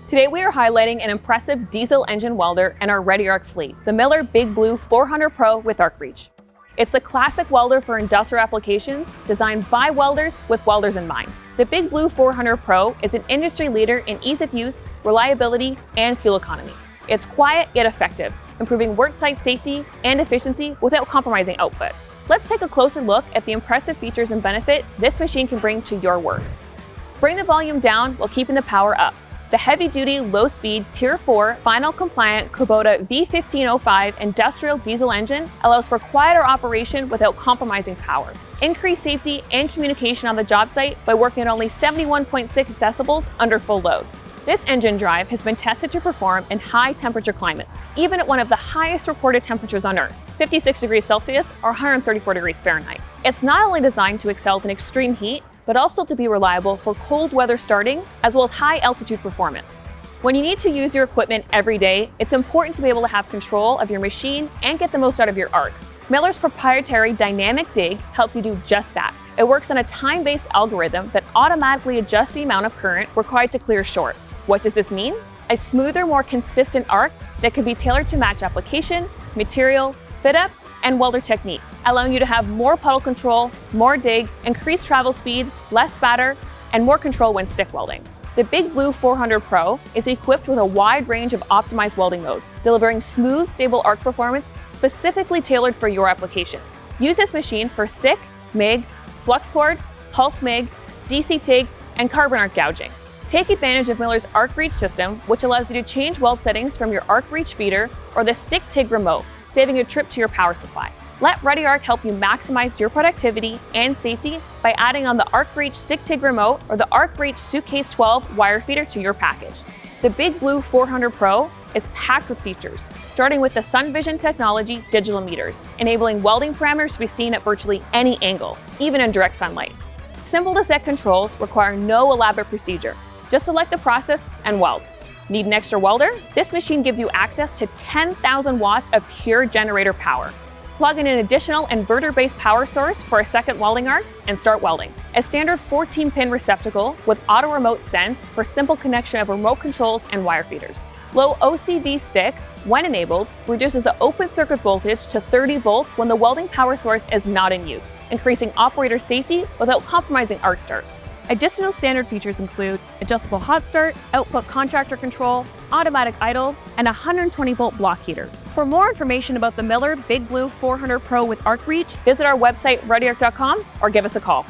Today we are highlighting an impressive diesel engine welder in our Ready Arc fleet, the Miller Big Blue 400 Pro with arc reach. It's the classic welder for industrial applications designed by welders with welders in mind. The Big Blue 400 Pro is an industry leader in ease of use, reliability, and fuel economy. It's quiet yet effective, improving worksite safety and efficiency without compromising output. Let's take a closer look at the impressive features and benefit this machine can bring to your work. Bring the volume down while keeping the power up. The heavy-duty, low-speed, Tier 4, final-compliant Kubota V1505 industrial diesel engine allows for quieter operation without compromising power. Increase safety and communication on the job site by working at only 71.6 decibels under full load. This engine drive has been tested to perform in high-temperature climates, even at one of the highest recorded temperatures on Earth, 56 degrees Celsius or 134 degrees Fahrenheit. It's not only designed to excel in extreme heat, but also to be reliable for cold weather starting, as well as high altitude performance. When you need to use your equipment every day, it's important to be able to have control of your machine and get the most out of your arc. Miller's proprietary dynamic dig helps you do just that. It works on a time-based algorithm that automatically adjusts the amount of current required to clear short. What does this mean? A smoother, more consistent arc that can be tailored to match application, material, fit-up, and welder technique, allowing you to have more puddle control, more dig, increased travel speed, less spatter, and more control when stick welding. The Big Blue 400 Pro is equipped with a wide range of optimized welding modes, delivering smooth, stable arc performance specifically tailored for your application. Use this machine for stick, MIG, flux cord, pulse MIG, DC TIG, and carbon arc gouging. Take advantage of Miller's arc reach system, which allows you to change weld settings from your arc reach feeder or the stick TIG remote, saving a trip to your power supply. Let Ready Arc help you maximize your productivity and safety by adding on the Arc Reach Stick TIG remote or the Arc Reach Suitcase 12 wire feeder to your package. The Big Blue 400 Pro is packed with features, starting with the Sun Vision technology digital meters, enabling welding parameters to be seen at virtually any angle, even in direct sunlight. Simple to set controls require no elaborate procedure. Just select the process and weld. Need an extra welder? This machine gives you access to 10,000 watts of pure generator power. Plug in an additional inverter-based power source for a second welding arc and start welding. A standard 14-pin receptacle with auto remote sense for simple connection of remote controls and wire feeders. Low OCV stick, when enabled, reduces the open circuit voltage to 30 volts when the welding power source is not in use, increasing operator safety without compromising arc starts. Additional standard features include adjustable hot start, output contactor control, automatic idle, and a 120-volt block heater. For more information about the Miller Big Blue 400 Pro with arc reach, visit our website readyarc.com or give us a call.